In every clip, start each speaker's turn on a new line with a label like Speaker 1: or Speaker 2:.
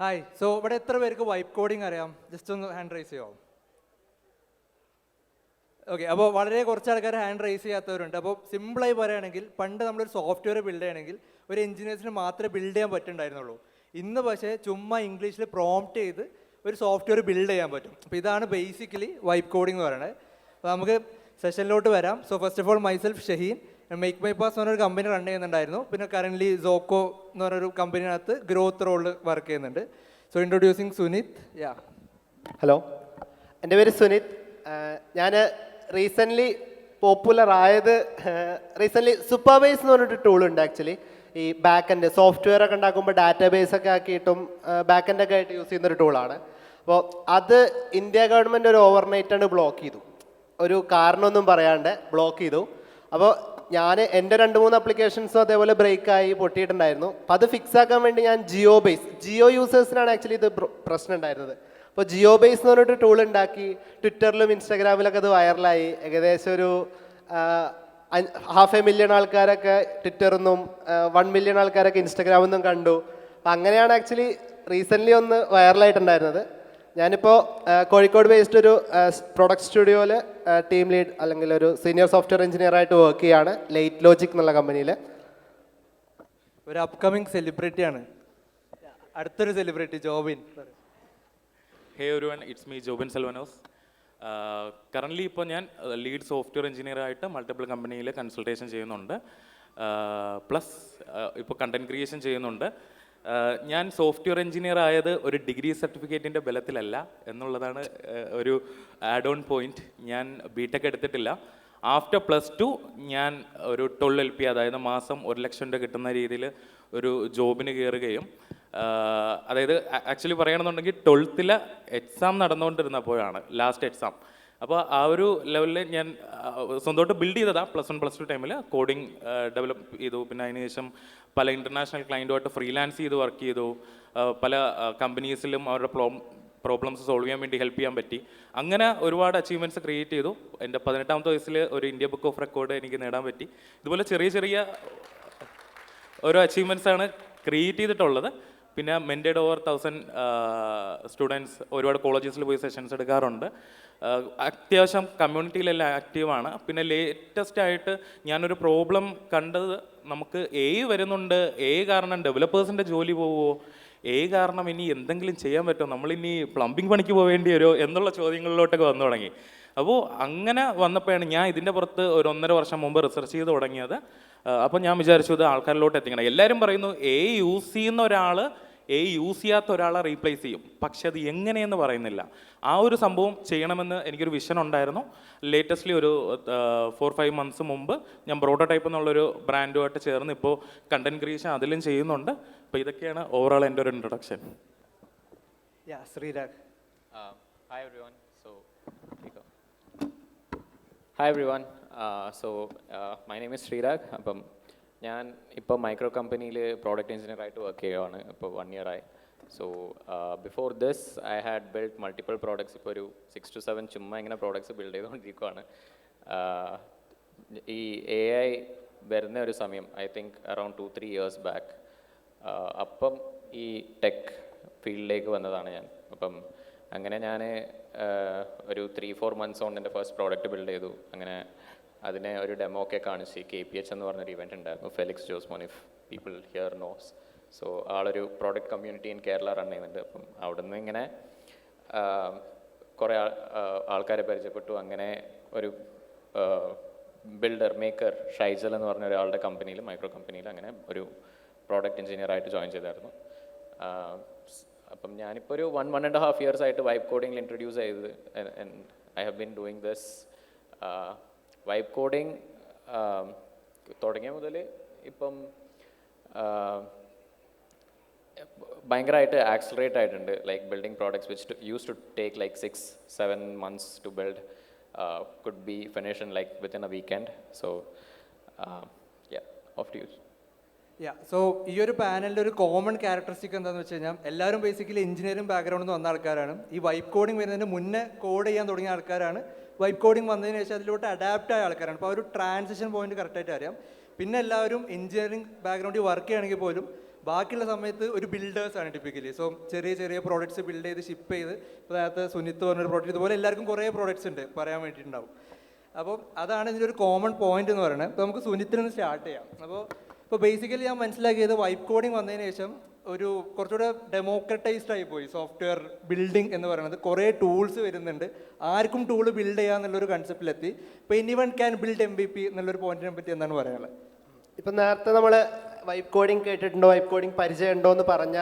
Speaker 1: Hi. So ഇവിടെ എത്ര പേർക്ക് വൈപ്പ് കോഡിംഗ് അറിയാം? ജസ്റ്റ് ഒന്ന് ഹാൻഡ് റൈസ് ചെയ്യാമോ? ഓക്കെ, അപ്പോൾ വളരെ കുറച്ച് ആൾക്കാർ ഹാൻഡ് റൈസ് ചെയ്യാത്തവരുണ്ട്. അപ്പോൾ സിമ്പിളായി പറയുകയാണെങ്കിൽ പണ്ട് നമ്മളൊരു സോഫ്റ്റ്വെയർ ബിൽഡ് ചെയ്യണമെങ്കിൽ ഒരു എഞ്ചിനീയേഴ്സിന് മാത്രമേ ബിൽഡ് ചെയ്യാൻ പറ്റുന്നുണ്ടായിരുന്നുള്ളൂ. ഇന്ന് പക്ഷേ ചുമ്മാ ഇംഗ്ലീഷിൽ പ്രോംപ്റ്റ് ചെയ്ത് ഒരു സോഫ്റ്റ്വെയർ ബിൽഡ് ചെയ്യാൻ പറ്റും. അപ്പോൾ ഇതാണ് ബേസിക്കലി വൈപ്പ് കോഡിംഗ് എന്ന് പറയുന്നത്. അപ്പോൾ നമുക്ക് സെഷനിലോട്ട് വരാം. So first of all myself Shaheen, make my pass എന്ന് പറഞ്ഞൊരു കമ്പനി റൺ ചെയ്യുന്നുണ്ടായിരുന്നു. പിന്നെ കറൻ്റ്ലി സോക്കോ എന്ന് പറഞ്ഞൊരു കമ്പനിനകത്ത് ഗ്രോത്ത് റോളിൽ വർക്ക് ചെയ്യുന്നുണ്ട്. So introducing Sunith. Yeah,
Speaker 2: hello, എൻ്റെ പേര് സുനിത്. ഞാൻ റീസെൻ്റ്ലി പോപ്പുലർ ആയത് സൂപ്പർവൈസ് എന്ന് പറഞ്ഞിട്ട് ടൂൾ ഉണ്ട്. ആക്ച്വലി ഈ ബാക്ക് എൻഡ് സോഫ്റ്റ്വെയർ ഒക്കെ ഉണ്ടാക്കുമ്പോൾ ഡാറ്റാബേസ് ഒക്കെ ആക്കിയിട്ടും ബാക്ക് എൻഡ് ഒക്കെ ആയിട്ട് യൂസ് ചെയ്യുന്നൊരു ടൂളാണ്. അപ്പോൾ അത് ഇന്ത്യ ഗവൺമെൻറ് ഒരു ഓവർനൈറ്റാണ് ബ്ലോക്ക് ചെയ്തു. ഒരു കാരണമൊന്നും പറയാണ്ട് ബ്ലോക്ക് ചെയ്തു. അപ്പോൾ ഞാൻ എൻ്റെ 2-3 അപ്ലിക്കേഷൻസും അതേപോലെ ബ്രേക്കായി പൊട്ടിയിട്ടുണ്ടായിരുന്നു. അപ്പോൾ അത് ഫിക്സ് ആക്കാൻ വേണ്ടി ഞാൻ ജിയോ യൂസേഴ്സിനാണ് ആക്ച്വലി ഇത് പ്രശ്നം ഉണ്ടായിരുന്നത്. അപ്പോൾ ജിയോ ബേസ് എന്ന് പറഞ്ഞിട്ട് ടൂൾ ഉണ്ടാക്കി. ട്വിറ്ററിലും ഇൻസ്റ്റാഗ്രാമിലൊക്കെ അത് വൈറലായി. ഏകദേശം ഒരു 500,000 ആൾക്കാരൊക്കെ ട്വിറ്ററിൽ നിന്നും 1 മില്യൺ ആൾക്കാരൊക്കെ ഇൻസ്റ്റാഗ്രാമിൽ നിന്നും കണ്ടു. അപ്പം അങ്ങനെയാണ് ആക്ച്വലി റീസെൻ്റ്ലി ഒന്ന് വൈറലായിട്ടുണ്ടായിരുന്നത്. ഞാനിപ്പോൾ കോഴിക്കോട് ബേസ്ഡ് ഒരു പ്രൊഡക്റ്റ് സ്റ്റുഡിയോയിൽ ടീം ലീഡ് അല്ലെങ്കിൽ ഒരു സീനിയർ സോഫ്റ്റ്വെയർ എഞ്ചിനീയർ ആയിട്ട് വർക്ക് ചെയ്യുകയാണ്, ലൈറ്റ് ലോജിക് എന്നുള്ള കമ്പനിയിൽ.
Speaker 1: ഒരു അപ്കമിങ് സെലിബ്രിറ്റിയാണ്. അടുത്തൊരു celebrity Jobin.
Speaker 3: Hey everyone, it's me Jobin Selvanose. Currently ഇപ്പോൾ ഞാൻ ലീഡ് സോഫ്റ്റ്വെയർ എഞ്ചിനീയർ ആയിട്ട് മൾട്ടിപ്പിൾ കമ്പനിയിൽ കൺസൾട്ടേഷൻ ചെയ്യുന്നുണ്ട്. പ്ലസ് ഇപ്പോൾ കണ്ടൻറ് ക്രിയേഷൻ ചെയ്യുന്നുണ്ട്. ഞാൻ സോഫ്റ്റ്വെയർ എഞ്ചിനീയർ ആയത് ഒരു ഡിഗ്രി സർട്ടിഫിക്കറ്റിൻ്റെ ബലത്തിലല്ല എന്നുള്ളതാണ് ഒരു ആഡ് ഓൺ പോയിൻറ്റ്. ഞാൻ ബിടെക് എടുത്തിട്ടില്ല. ആഫ്റ്റർ +2 ഞാൻ ഒരു 12 LP, അതായത് മാസം 1 ലക്ഷം രൂപ കിട്ടുന്ന രീതിയിൽ ഒരു ജോബിന് കയറുകയും, അതായത് ആക്ച്വലി പറയണമെന്നുണ്ടെങ്കിൽ 12th എക്സാം നടന്നുകൊണ്ടിരുന്നപ്പോഴാണ് ലാസ്റ്റ് എക്സാം. അപ്പോൾ ആ ഒരു ലെവലിൽ ഞാൻ സ്വന്തമായിട്ട് ബിൽഡ് ചെയ്തതാണ്. +1 +2 ടൈമിൽ കോഡിങ് ഡെവലപ്പ് ചെയ്തു. പിന്നെ അതിനുശേഷം പല ഇൻ്റർനാഷണൽ ക്ലയൻറ്റുമായിട്ട് ഫ്രീലാൻസ് ചെയ്ത് വർക്ക് ചെയ്തു. പല കമ്പനീസിലും അവരുടെ പ്രോബ്ലംസ് സോൾവ് ചെയ്യാൻ വേണ്ടി ഹെൽപ്പ് ചെയ്യാൻ പറ്റി. അങ്ങനെ ഒരുപാട് അച്ചീവ്മെൻറ്റ്സ് ക്രിയേറ്റ് ചെയ്തു. എൻ്റെ 18ാമത്തെ വയസ്സിൽ ഒരു ഇന്ത്യ ബുക്ക് ഓഫ് റെക്കോർഡ് എനിക്ക് നേടാൻ പറ്റി. ഇതുപോലെ ചെറിയ ചെറിയ ഓരോ അച്ചീവ്മെൻറ്റ്സാണ് ക്രിയേറ്റ് ചെയ്തിട്ടുള്ളത്. പിന്നെ മെൻറ്റേഡ് ഓവർ 1000 സ്റ്റുഡൻസ് ഒരുപാട് കോളേജസിൽ പോയി സെഷൻസ് എടുക്കാറുണ്ട്. അത്യാവശ്യം കമ്മ്യൂണിറ്റിയിലെല്ലാം ആക്റ്റീവാണ്. പിന്നെ ലേറ്റസ്റ്റ് ആയിട്ട് ഞാനൊരു പ്രോബ്ലം കണ്ടത്, നമുക്ക് വരുന്നുണ്ട്, കാരണം ഡെവലപ്പേഴ്സിൻ്റെ ജോലി പോവുമോ, കാരണം ഇനി എന്തെങ്കിലും ചെയ്യാൻ പറ്റുമോ, നമ്മളിനി പ്ലംബിംഗ് പണിക്ക് പോവേണ്ടി വരുമോ എന്നുള്ള ചോദ്യങ്ങളിലോട്ടൊക്കെ വന്നു തുടങ്ങി. അപ്പോൾ അങ്ങനെ വന്നപ്പോഴാണ് ഞാൻ ഇതിൻ്റെ പുറത്ത് ഒരു 1.5 വർഷം മുമ്പ് റിസർച്ച് ചെയ്ത് തുടങ്ങിയത്. അപ്പോൾ ഞാൻ വിചാരിച്ചു ഇത് ആൾക്കാരിലോട്ട് എത്തിക്കണം. എല്ലാവരും പറയുന്നു യൂസ് ചെയ്യുന്ന ഒരാൾ യൂസ് ചെയ്യാത്ത ഒരാളെ റീപ്ലേസ് ചെയ്യും, പക്ഷെ അത് എങ്ങനെയെന്ന് പറയുന്നില്ല. ആ ഒരു സംഭവം ചെയ്യണമെന്ന് എനിക്കൊരു വിഷൻ ഉണ്ടായിരുന്നു. ലേറ്റസ്റ്റ്ലി ഒരു 4-5 മന്ത്സ് മുമ്പ് ഞാൻ പ്രോട്ടോടൈപ്പ് എന്നുള്ളൊരു ബ്രാൻഡുമായിട്ട് ചേർന്ന് ഇപ്പോൾ കണ്ടന്റ് ക്രിയേഷൻ അതിലും ചെയ്യുന്നുണ്ട്. അപ്പോൾ ഇതൊക്കെയാണ് ഓവറോൾ എൻ്റെ ഒരു introduction.
Speaker 1: Sreerag.
Speaker 4: Hi everyone. Hi everyone. My name is Srirag. അപ്പം ഞാൻ ഇപ്പോൾ മൈക്രോ കമ്പനിയിൽ പ്രോഡക്റ്റ് എഞ്ചിനീയർ ആയിട്ട് വർക്ക് ചെയ്യുകയാണ്. ഇപ്പോൾ 1 year ആയി. So before this I had build multiple products. ഇപ്പോൾ ഒരു 6 to 7 ചുമ്മാ ഇങ്ങനെ പ്രോഡക്ട്സ് ബിൽഡ് ചെയ്തുകൊണ്ടിരിക്കുകയാണ്. ഈ AI വരുന്ന ഒരു സമയം, I think around 2-3 years back, അപ്പം ഈ ടെക് ഫീൽഡിലേക്ക് വന്നതാണ് ഞാൻ. അപ്പം അങ്ങനെ ഞാൻ ഒരു 3-4 months കൊണ്ട് എൻ്റെ ഫസ്റ്റ് പ്രോഡക്റ്റ് ബിൽഡ് ചെയ്തു. അങ്ങനെ അതിനെ ഒരു ഡെമോ ഒക്കെ കാണിച്ച് KPH എന്ന് പറഞ്ഞൊരു ഇവൻറ്റ് ഉണ്ടായിരുന്നു. Felix Josemon, if people here knows. So ആളൊരു product community in Kerala run ചെയ്യുന്നുണ്ട്. അപ്പം അവിടെ നിന്ന് ഇങ്ങനെ കുറേ ആൾക്കാരെ പരിചയപ്പെട്ടു. അങ്ങനെ ഒരു ബിൽഡർ മേക്കർ ഷൈജൽ എന്ന് പറഞ്ഞ ഒരാളുടെ കമ്പനിയിൽ, മൈക്രോ കമ്പനിയിൽ അങ്ങനെ ഒരു പ്രോഡക്റ്റ് എഞ്ചിനീയർ ആയിട്ട് ജോയിൻ ചെയ്തായിരുന്നു. അപ്പം ഞാനിപ്പോൾ ഒരു 1.5 years ആയിട്ട് വൈപ്പ് കോഡിങ്ങിൽ ഇൻട്രൊഡ്യൂസ് ചെയ്തത്. I have been doing this. Vibe coding തുടങ്ങിയ മുതൽ ഇപ്പം ഭയങ്കരമായിട്ട് ആക്സിലറേറ്റ് ആയിട്ടുണ്ട്. Like building products which use to take like 6-7 months to build could be finish in like within a weekend. So off to you.
Speaker 1: So ഈ ഒരു പാനലിൻ്റെ ഒരു common characteristic എന്താണെന്ന് വെച്ച് കഴിഞ്ഞാൽ എല്ലാവരും ബേസിക്കലി എഞ്ചിനീയറിംഗ് ബാക്ക്ഗ്രൗണ്ടിൽ നിന്ന് വന്ന ആൾക്കാരാണ്. ഈ വൈപ്പ് കോഡിങ് വരുന്നതിന് മുന്നേ കോഡ് ചെയ്യാൻ തുടങ്ങിയ ആൾക്കാരാണ്. വൈപ്പ് കോഡിങ് വന്നതിന് ശേഷം അതിലോട്ട് അഡാപ്റ്റ് ആയ ആൾക്കാരാണ്. അപ്പോൾ ആ ഒരു ട്രാൻസിഷൻ പോയിന്റ് കറക്റ്റായിട്ട് അറിയാം. പിന്നെ എല്ലാവരും എഞ്ചിനീയറിംഗ് ബാക്ക്ഗ്രൗണ്ടിൽ വർക്ക് ചെയ്യുകയാണെങ്കിൽ പോലും ബാക്കിയുള്ള സമയത്ത് ഒരു ബിൽഡേഴ്സാണ് ടിപ്പിക്കലി. സോ ചെറിയ ചെറിയ പ്രോഡക്റ്റ്സ് ബിൽഡ് ചെയ്ത് ഷിപ്പ് ചെയ്ത്, ഇപ്പോൾ അതിനകത്ത് സുനിത്ത് പറഞ്ഞൊരു പ്രോഡക്റ്റ്, ഇതുപോലെ എല്ലാവർക്കും കുറേ പ്രോഡക്റ്റ്സ് ഉണ്ട് പറയാൻ വേണ്ടിയിട്ടുണ്ടാവും. അപ്പം അതാണ് ഇതിൻ്റെ ഒരു കോമൺ പോയിന്റ് എന്ന് പറയുന്നത്. അപ്പോൾ നമുക്ക് സുനിത്തിൽ നിന്ന് സ്റ്റാർട്ട് ചെയ്യാം. ഇപ്പോൾ ബേസിക്കലി ഞാൻ മനസ്സിലാക്കിയത് വൈപ്പ് കോഡിങ് വന്നതിന് ശേഷം ഒരു കുറച്ചുകൂടെ ഡെമോക്രറ്റൈസ്ഡ് ആയി പോയി സോഫ്റ്റ്വെയർ ബിൽഡിംഗ് എന്ന് പറയുന്നത്. കുറേ ടൂൾസ് വരുന്നുണ്ട്, ആർക്കും ടൂൾ ബിൽഡ് ചെയ്യാന്നുള്ളൊരു കൺസെപ്റ്റിലെത്തി. ഇപ്പോൾ എനിവൺ ക്യാൻ ബിൽഡ് MVP എന്നുള്ളൊരു പോയിന്റിനെ പറ്റി എന്താണ് പറയാനുള്ളത്?
Speaker 2: ഇപ്പം നേരത്തെ നമ്മൾ വൈപ്പ് കോഡിങ് കേട്ടിട്ടുണ്ടോ, വൈപ്പ് കോഡിങ് പരിചയം ഉണ്ടോ എന്ന് പറഞ്ഞ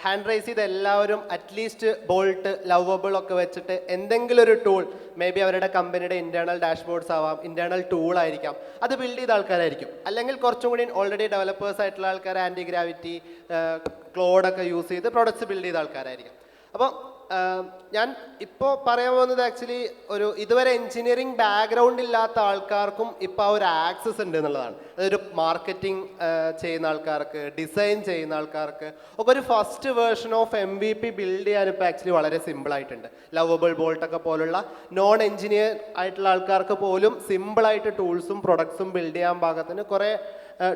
Speaker 2: ഹാൻഡ് റൈസ് ചെയ്ത് എല്ലാവരും അറ്റ്ലീസ്റ്റ് ബോൾട്ട്, ലവബിൾ ഒക്കെ വെച്ചിട്ട് എന്തെങ്കിലും ഒരു ടൂൾ, മേ ബി അവരുടെ കമ്പനിയുടെ ഇന്റേണൽ ഡാഷ്ബോർഡ്സ് ആവാം, ഇന്റേണൽ ടൂൾ ആയിരിക്കാം, അത് ബിൽഡ് ചെയ്ത ആൾക്കാരായിരിക്കും. അല്ലെങ്കിൽ കുറച്ചും കൂടി ഓൾറെഡി ഡെവലപ്പേഴ്സ് ആയിട്ടുള്ള ആൾക്കാർ ആൻറ്റി ഗ്രാവിറ്റി, ക്ലോഡൊക്കെ യൂസ് ചെയ്ത് പ്രോഡക്ട്സ് ബിൽഡ് ചെയ്ത ആൾക്കാരായിരിക്കും. അപ്പോൾ ഞാൻ ഇപ്പോൾ പറയാൻ പോകുന്നത് ആക്ച്വലി ഒരു ഇതുവരെ എഞ്ചിനീയറിംഗ് ബാക്ക്ഗ്രൗണ്ട് ഇല്ലാത്ത ആൾക്കാർക്കും ഇപ്പോൾ ആ ഒരു ആക്സസ് ഉണ്ട് എന്നുള്ളതാണ്. അതൊരു മാർക്കറ്റിംഗ് ചെയ്യുന്ന ആൾക്കാർക്ക്, ഡിസൈൻ ചെയ്യുന്ന ആൾക്കാർക്ക് ഒക്കെ ഒരു first version of MVP build ചെയ്യാൻ ഇപ്പോൾ ആക്ച്വലി വളരെ സിമ്പിളായിട്ടുണ്ട്. ലവബിൾ ബോൾട്ടൊക്കെ പോലുള്ള നോൺ എഞ്ചിനീയർ ആയിട്ടുള്ള ആൾക്കാർക്ക് പോലും സിമ്പിളായിട്ട് ടൂൾസും പ്രൊഡക്ട്സും ബിൽഡ് ചെയ്യാൻ പാകത്തിന് കുറേ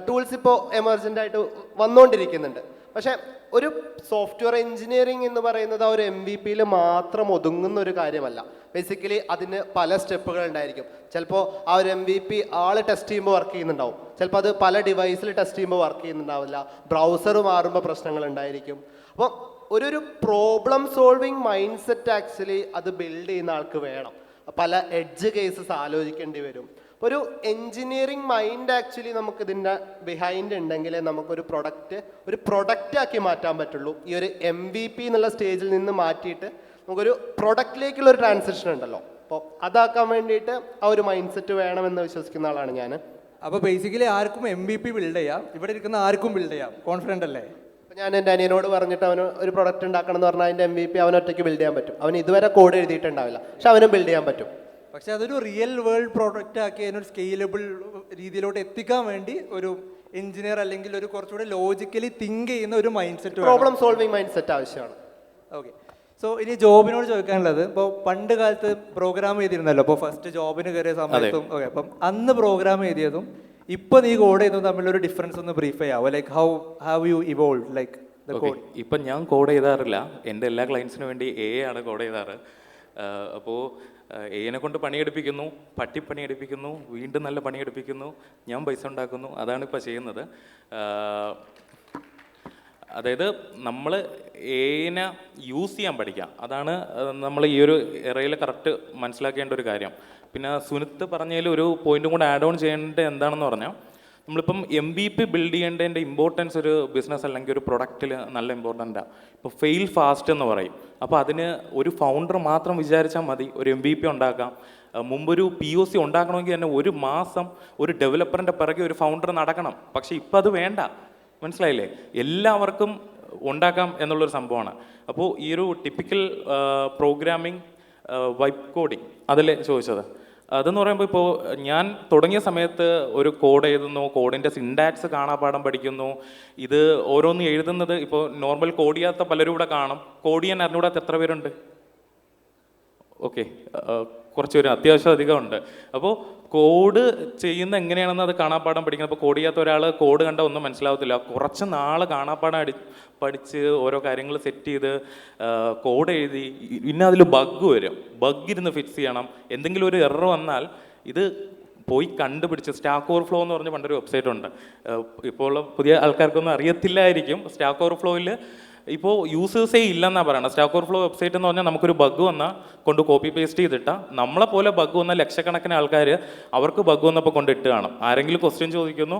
Speaker 2: ടൂൾസ് ഇപ്പോൾ എമർജൻ്റ് ആയിട്ട് വന്നുകൊണ്ടിരിക്കുന്നുണ്ട്. പക്ഷേ ഒരു സോഫ്റ്റ്വെയർ എഞ്ചിനീയറിംഗ് എന്ന് പറയുന്നത് ആ ഒരു MVP മാത്രം ഒതുങ്ങുന്ന ഒരു കാര്യമല്ല. ബേസിക്കലി അതിന് പല സ്റ്റെപ്പുകൾ ഉണ്ടായിരിക്കും. ചിലപ്പോൾ ആ ഒരു MVP ആൾ ടെസ്റ്റ് ചെയ്യുമ്പോൾ വർക്ക് ചെയ്യുന്നുണ്ടാവും, ചിലപ്പോൾ അത് പല ഡിവൈസിൽ ടെസ്റ്റ് ചെയ്യുമ്പോൾ വർക്ക് ചെയ്യുന്നുണ്ടാവില്ല, ബ്രൗസർ മാറുമ്പോൾ പ്രശ്നങ്ങൾ ഉണ്ടായിരിക്കും. അപ്പോൾ ഒരു problem solving mind set actually അത് ബിൽഡ് ചെയ്യുന്ന ആൾക്ക് വേണം. പല എഡ്ജ് കേസസ് ആലോചിക്കേണ്ടി വരും. അപ്പോൾ ഒരു എൻജിനീയറിംഗ് മൈൻഡ് ആക്ച്വലി നമുക്ക് ഇതിൻ്റെ ബിഹൈൻഡ് ഉണ്ടെങ്കിലേ നമുക്കൊരു പ്രൊഡക്റ്റ് ആക്കി മാറ്റാൻ പറ്റുള്ളൂ. ഈ ഒരു MVP എന്നുള്ള സ്റ്റേജിൽ നിന്ന് മാറ്റിയിട്ട് നമുക്കൊരു പ്രൊഡക്റ്റിലേക്കുള്ള ഒരു ട്രാൻസിഷൻ ഉണ്ടല്ലോ, അപ്പോൾ അതാക്കാൻ വേണ്ടിയിട്ട് ആ ഒരു മൈൻഡ് സെറ്റ് വേണമെന്ന് വിശ്വസിക്കുന്ന ആളാണ് ഞാൻ.
Speaker 1: അപ്പോൾ ബേസിക്കലി ആർക്കും MVP ബിൽഡ് ചെയ്യാം, ഇവിടെ ഇരിക്കുന്ന ആർക്കും ബിൽഡ് ചെയ്യാം. കോൺഫിഡൻ്റ് അല്ലേ?
Speaker 2: ഞാൻ എൻ്റെ അനിയനോട് പറഞ്ഞിട്ട് അവന് ഒരു പ്രൊഡക്റ്റ് ഉണ്ടാക്കണം എന്ന് പറഞ്ഞാൽ അതിൻ്റെ MVP അവൻ ഒറ്റയ്ക്ക് ബിൽഡ് ചെയ്യാൻ പറ്റും. അവൻ ഇതുവരെ കോഡ് എഴുതിയിട്ടുണ്ടാവില്ല, പക്ഷെ അവനും ബിൽഡ് ചെയ്യാൻ പറ്റും.
Speaker 1: പക്ഷെ അതൊരു റിയൽ വേൾഡ് പ്രോഡക്റ്റ് ആക്കി അതിനൊരു സ്കെയിലബിൾ രീതിയിലോട്ട് എത്തിക്കാൻ വേണ്ടി ഒരു എഞ്ചിനീയർ അല്ലെങ്കിൽ ഒരു കുറച്ചുകൂടെ ലോജിക്കലി തിങ്ക് ചെയ്യുന്ന ഒരു mind set,
Speaker 2: problem solving mind set ആവശ്യമാണ്.
Speaker 1: ഓക്കെ. സോ ഇനി ജോബിനോട് ചോദിക്കാനുള്ളത്, ഇപ്പോൾ പണ്ട് കാലത്ത് പ്രോഗ്രാം ചെയ്തിരുന്നല്ലോ, അപ്പോൾ ഫസ്റ്റ് ജോബിന് കയറിയ സമയത്തും. ഓക്കെ, അപ്പം അന്ന് പ്രോഗ്രാം ചെയ്തതും ഇപ്പോൾ നീ കോഡ് ചെയ്തതും തമ്മിലൊരു ഡിഫറൻസ് ഒന്ന് ബ്രീഫ് ചെയ്യാവോ? Like how have you evolve like the code?
Speaker 3: ഇപ്പം ഞാൻ കോഡ് ചെയ്താറില്ല, എൻ്റെ എല്ലാ ക്ലയൻസിനും വേണ്ടി ആണ് കോഡ് ചെയ്താറ്. അപ്പോൾ എനെ കൊണ്ട് പണിയെടുപ്പിക്കുന്നു, പണിയെടുപ്പിക്കുന്നു, വീണ്ടും നല്ല പണിയെടുപ്പിക്കുന്നു, ഞാൻ പൈസ ഉണ്ടാക്കുന്നു, അതാണ് ഇപ്പോൾ ചെയ്യുന്നത്. അതായത് നമ്മൾ എനെ യൂസ് ചെയ്യാൻ പഠിക്കാം, അതാണ് നമ്മൾ ഈ ഒരു എറയിൽ കറക്റ്റ് മനസ്സിലാക്കേണ്ട ഒരു കാര്യം. പിന്നെ സുനിത്ത് പറഞ്ഞതിൽ ഒരു പോയിന്റും കൂടെ ആഡ് ഓൺ ചെയ്യേണ്ടത് എന്താണെന്ന് പറഞ്ഞാൽ, നമ്മളിപ്പം MVP ബിൽഡ് ചെയ്യേണ്ടതിൻ്റെ ഇമ്പോർട്ടൻസ് ഒരു ബിസിനസ് അല്ലെങ്കിൽ ഒരു പ്രൊഡക്റ്റിൽ നല്ല ഇമ്പോർട്ടൻ്റാണ്. ഇപ്പോൾ ഫെയിൽ ഫാസ്റ്റ് എന്ന് പറയും. അപ്പോൾ അതിന് ഒരു ഫൗണ്ടർ മാത്രം വിചാരിച്ചാൽ മതി ഒരു MVP ഉണ്ടാക്കാം. മുമ്പൊരു POC ഉണ്ടാക്കണമെങ്കിൽ തന്നെ ഒരു മാസം ഒരു ഡെവലപ്പറിൻ്റെ പിറകെ ഒരു ഫൗണ്ടർ നടക്കണം. പക്ഷേ ഇപ്പോൾ അത് വേണ്ട, മനസ്സിലായില്ലേ? എല്ലാവർക്കും ഉണ്ടാക്കാം എന്നുള്ളൊരു സംഭവമാണ്. അപ്പോൾ ഈ ഒരു ടിപ്പിക്കൽ പ്രോഗ്രാമിംഗ് വൈപ്പ് കോഡിങ് അതിൽ ചോദിച്ചത്, അതെന്ന് പറയുമ്പോൾ ഇപ്പോൾ ഞാൻ തുടങ്ങിയ സമയത്ത് ഒരു കോഡ് എഴുതുന്നു, കോഡിൻ്റെ സിൻടാക്സ് കാണാപ്പാഠം പഠിക്കുന്നു. ഇത് ഓരോന്ന് എഴുതുന്നത് ഇപ്പോൾ നോർമൽ കോഡ് ചെയ്യാത്ത പലരും ഇവിടെ കാണും. കോഡ് ചെയ്യാൻ അറിഞ്ഞുകൂടാത്ത എത്ര പേരുണ്ട്? ഓക്കെ, കുറച്ച് പേര് അത്യാവശ്യം അധികം ഉണ്ട്. അപ്പോൾ കോഡ് ചെയ്യുന്ന എങ്ങനെയാണെന്ന് അത് കാണാപ്പാഠം പഠിക്കുന്നത്. അപ്പോൾ കോഡ് ചെയ്യാത്ത ഒരാൾ കോഡ് കണ്ടാൽ ഒന്നും മനസ്സിലാവത്തില്ല. കുറച്ച് നാൾ കാണാപ്പാഠം പഠിച്ച് ഓരോ കാര്യങ്ങൾ സെറ്റ് ചെയ്ത് കോഡ് എഴുതി, പിന്നെ അതിൽ ബഗ് വരും, ബഗ് ഇരുന്ന് ഫിക്സ് ചെയ്യണം. എന്തെങ്കിലും ഒരു എറർ വന്നാൽ ഇത് പോയി കണ്ടുപിടിച്ച്, സ്റ്റാക്ക് ഓവർഫ്ലോ എന്ന് പറഞ്ഞ പണ്ടൊരു വെബ്സൈറ്റ് ഉണ്ട്, ഇപ്പോൾ ഉള്ള പുതിയ ആൾക്കാർക്കൊന്നും അറിയത്തില്ലായിരിക്കും. സ്റ്റാക്ക് ഓവർഫ്ലോയിൽ ഇപ്പോൾ യൂസേഴ്സേ ഇല്ലെന്നാണ് പറയുന്നത്. സ്റ്റാക്ക് ഓവർഫ്ലോ വെബ്സൈറ്റ് എന്ന് പറഞ്ഞാൽ നമുക്കൊരു ബഗ് വന്നാൽ കൊണ്ട് കോപ്പി പേസ്റ്റ് ചെയ്തിട്ടാൽ നമ്മളെ പോലെ ബഗ് വന്ന ലക്ഷക്കണക്കിന് ആൾക്കാർ അവർക്ക് ബഗ് വന്നപ്പോൾ കൊണ്ടിട്ട് കാണും. ആരെങ്കിലും ക്വസ്റ്റ്യൻ ചോദിക്കുന്നു,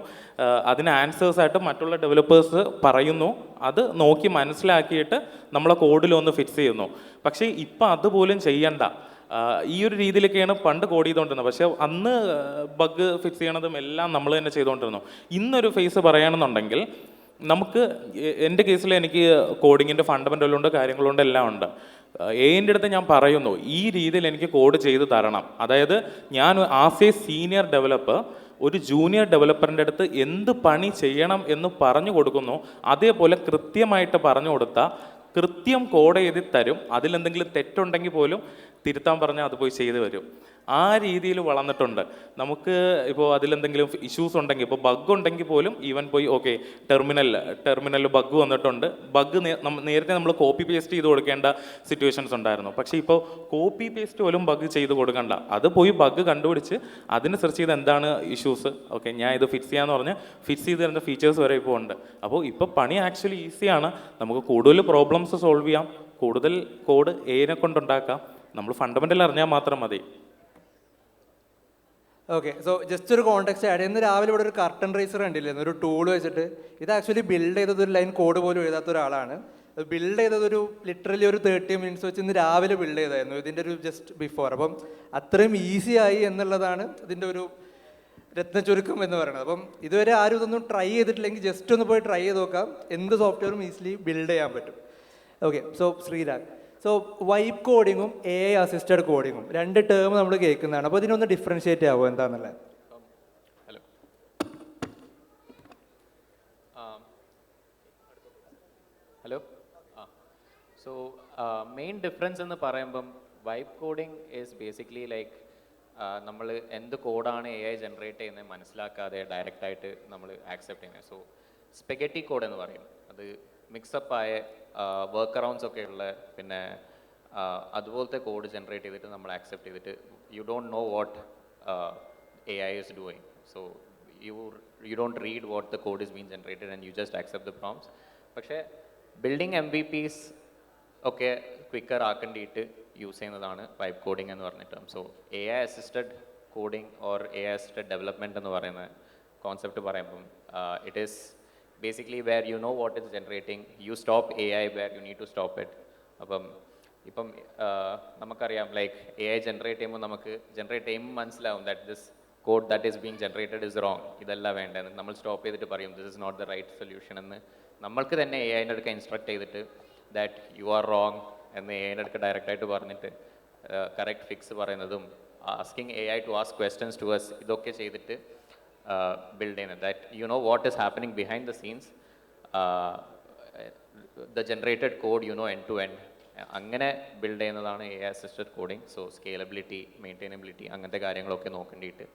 Speaker 3: അതിന് ആൻസേഴ്സായിട്ട് മറ്റുള്ള ഡെവലപ്പേഴ്സ് പറയുന്നു, അത് നോക്കി മനസ്സിലാക്കിയിട്ട് നമ്മളെ കോഡിലൊന്ന് ഫിക്സ് ചെയ്യുന്നു. പക്ഷേ ഇപ്പം അതുപോലും ചെയ്യണ്ട. ഈ ഒരു രീതിയിലൊക്കെയാണ് പണ്ട് കോഡ് ചെയ്തുകൊണ്ടിരുന്നത്. പക്ഷേ അന്ന് ബഗ് ഫിക്സ് ചെയ്യണതും എല്ലാം നമ്മൾ തന്നെ ചെയ്തുകൊണ്ടിരുന്നു. ഇന്നൊരു ഫേസ് പറയുകയാണെന്നുണ്ടെങ്കിൽ നമുക്ക്, എൻ്റെ കേസിൽ എനിക്ക് കോഡിങ്ങിൻ്റെ ഫണ്ടമെൻ്റലുണ്ട്, കാര്യങ്ങളുണ്ട്, എല്ലാം ഉണ്ട്. എൻ്റെ അടുത്ത് ഞാൻ പറയുന്നു ഈ രീതിയിൽ എനിക്ക് കോഡ് ചെയ്ത് തരണം. അതായത് ഞാൻ ആസ് എ സീനിയർ ഡെവലപ്പർ ഒരു ജൂനിയർ ഡെവലപ്പറിൻ്റെ അടുത്ത് എന്ത് പണി ചെയ്യണം എന്ന് പറഞ്ഞു കൊടുക്കുന്നു, അതേപോലെ കൃത്യമായിട്ട് പറഞ്ഞു കൊടുത്താൽ കൃത്യം കോഡ് എഴുതി തരും. അതിലെന്തെങ്കിലും തെറ്റുണ്ടെങ്കിൽ പോലും തിരുത്താൻ പറഞ്ഞാൽ അത് പോയി ചെയ്ത് വരും. ആ രീതിയിൽ വളർന്നിട്ടുണ്ട്. നമുക്ക് ഇപ്പോൾ അതിലെന്തെങ്കിലും ഇഷ്യൂസ് ഉണ്ടെങ്കിൽ, ഇപ്പോൾ ബഗ് ഉണ്ടെങ്കിൽ പോലും ഈവൻ പോയി ഓക്കെ ടെർമിനലിൽ ബഗ് വന്നിട്ടുണ്ട്, ബഗ് നേരത്തെ നമ്മൾ കോപ്പി പേസ്റ്റ് ചെയ്ത് കൊടുക്കേണ്ട സിറ്റുവേഷൻസ് ഉണ്ടായിരുന്നു. പക്ഷേ ഇപ്പോൾ കോപ്പി പേസ്റ്റ് പോലും ബഗ് ചെയ്ത് കൊടുക്കണ്ട, അത് പോയി ബഗ് കണ്ടുപിടിച്ച് അതിന് സെർച്ച് ചെയ്ത് എന്താണ് ഇഷ്യൂസ്, ഓക്കെ ഞാൻ ഇത് ഫിക്സ് ചെയ്യാന്ന് പറഞ്ഞ് ഫിക്സ് ചെയ്ത് തരുന്ന ഫീച്ചേഴ്സ് വരെ ഇപ്പോൾ ഉണ്ട്. അപ്പോൾ ഇപ്പോൾ പണി ആക്ച്വലി ഈസിയാണ്, നമുക്ക് കൂടുതൽ പ്രോബ്ലംസ് സോൾവ് ചെയ്യാം, കൂടുതൽ കോഡ് എനെ കൊണ്ടുണ്ടാക്കാം, നമ്മൾ ഫണ്ടമെൻ്റൽ അറിഞ്ഞാൽ മാത്രം മതി.
Speaker 1: ഓക്കെ, സോ ജസ്റ്റ് ഒരു കോൺടാക്സ്റ്റ് ആഡ് ചെയ്യുന്ന രാവിലെ ഇവിടെ ഒരു കർട്ടൻ റൈസർ കണ്ടില്ലായിരുന്നു, ഒരു ടൂൾ വെച്ചിട്ട്. ഇത് ആക്ച്വലി ബിൽഡ് ചെയ്തത് ഒരു ലൈൻ കോഡ് പോലും എഴുതാത്ത ഒരാളാണ്. ബിൽഡ് ചെയ്തത് ഒരു ലിറ്ററലി ഒരു 30 മിനിറ്റ്സ് വെച്ച് ഇന്ന് രാവിലെ ബിൽഡ് ചെയ്തായിരുന്നു, ഇതിൻ്റെ ഒരു ജസ്റ്റ് ബിഫോർ. അപ്പം അത്രയും ഈസി ആയി എന്നുള്ളതാണ് ഇതിൻ്റെ ഒരു രത്നചുരുക്കം എന്ന് പറയുന്നത്. അപ്പം ഇതുവരെ ആരും ഇതൊന്നും ട്രൈ ചെയ്തിട്ടില്ലെങ്കിൽ ജസ്റ്റ് ഒന്ന് പോയി ട്രൈ ചെയ്ത് നോക്കാം, എന്ത് സോഫ്റ്റ്വെയറും ഈസിലി ബിൽഡ് ചെയ്യാൻ പറ്റും. Okay, so Sreerag, so vibe കോഡിങ്ങും AI അസിസ്റ്റഡ് കോഡിങ്ങും രണ്ട് ടേം നമ്മൾ കേൾക്കുന്നതാണ്. അപ്പോൾ ഇതിനൊന്ന് ഡിഫറൻഷിയേറ്റ് ആവുമോ എന്താണെന്നുള്ളത്?
Speaker 4: Hello, hello. So main difference എന്ന് പറയുമ്പം vibe coding is basically like നമ്മൾ എന്ത് കോഡാണ് AI ജനറേറ്റ് ചെയ്യുന്നത് മനസ്സിലാക്കാതെ ഡയറക്റ്റായിട്ട് നമ്മൾ ആക്സെപ്റ്റ് ചെയ്യുന്നത്. സോ സ്പെഗറ്റി കോഡ് എന്ന് പറയും, അത് മിക്സപ്പ് ആയ വർക്ക് അറൗണ്ട്സ് ഒക്കെ ഉള്ള, പിന്നെ അതുപോലത്തെ കോഡ് ജനറേറ്റ് ചെയ്തിട്ട് നമ്മൾ ആക്സെപ്റ്റ് ചെയ്തിട്ട് you don't know what AI is doing. So you don't read what the code is being generated and you just accept the prompts. പക്ഷേ ബിൽഡിംഗ് MVPs ഒക്കെ ക്വിക്കർ ആക്കേണ്ടിയിട്ട് യൂസ് ചെയ്യുന്നതാണ് വൈബ് കോഡിംഗ് എന്ന് പറഞ്ഞിട്ട്. So AI assisted coding or AI assisted development എന്ന് പറയുന്ന concept പറയുമ്പം it is basically where you know what is generating, you stop AI where you need to stop it. ഇപ്പം നമുക്കറിയാം like AI generate ചെയ്യുമ്പോൾ നമുക്ക് generate ചെയ്യുമ്പോൾ മനസ്സിലാവും that this code that is being generated is wrong, ഇതല്ല വേണ്ടത്. നമ്മൾ stop ചെയ്തിട്ട് പറയും this is not the right solution എന്ന് നമ്മൾക്ക് തന്നെ AIൻ്റെ അടുക്ക ഇൻസ്ട്രക്ട് ചെയ്തിട്ട് ദാറ്റ് യു ആർ റോങ് എന്ന് AIൻ്റെ അടുക്ക ഡയറക്റ്റായിട്ട് പറഞ്ഞിട്ട് കറക്റ്റ് ഫിക്സ് പറയുന്നതും asking AI to ask questions to us, ഇതൊക്കെ ചെയ്തിട്ട് build in it, that you know what is happening behind the scenes, the generated code you know end to end. അങ്ങനെ build ചെയ്യുന്നതാണ് AI assisted coding. So scalability, maintainability അങ്ങനത്തെ കാര്യങ്ങളൊക്കെ നോക്കേണ്ടിയിട്ട്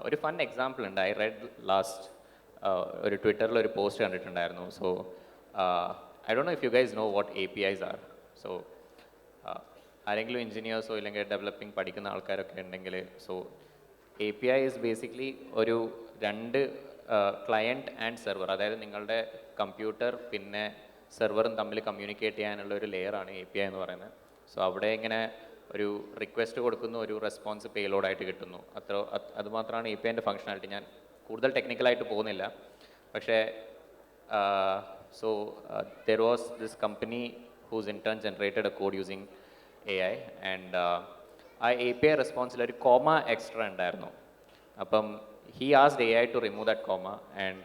Speaker 4: ഒരു fun example ഉണ്ട്. I read last ഒരു ട്വിറ്ററിൽ ഒരു പോസ്റ്റ് കണ്ടിട്ടുണ്ടായിരുന്നു. So I don't know if you guys know what APIs are. So ആരെങ്കിലും എഞ്ചിനീയേഴ്സോ ഇല്ലെങ്കിൽ ഡെവലപ്പിംഗ് പഠിക്കുന്ന ആൾക്കാരൊക്കെ ഉണ്ടെങ്കിൽ, സോ API is basically ഒരു രണ്ട് ക്ലയൻറ്റ് ആൻഡ് സെർവർ, അതായത് നിങ്ങളുടെ കമ്പ്യൂട്ടർ പിന്നെ സെർവറും തമ്മിൽ കമ്മ്യൂണിക്കേറ്റ് ചെയ്യാനുള്ള ഒരു ലെയറാണ് API എന്ന് പറയുന്നത്. സോ അവിടെ ഇങ്ങനെ ഒരു റിക്വസ്റ്റ് കൊടുക്കുന്നു, ഒരു റെസ്പോൺസ് പേലോഡായിട്ട് കിട്ടുന്നു, അതുമാത്രമാണ് APIൻ്റെ ഫങ്ഷനാലിറ്റി. ഞാൻ കൂടുതൽ ടെക്നിക്കലായിട്ട് പോകുന്നില്ല. പക്ഷേ so there was this company whose intern generated a code using AI and ആ API റെസ്പോൺസിൽ ഒരു കോമ എക്സ്ട്രാ ഉണ്ടായിരുന്നു. അപ്പം he asked AI to remove that comma and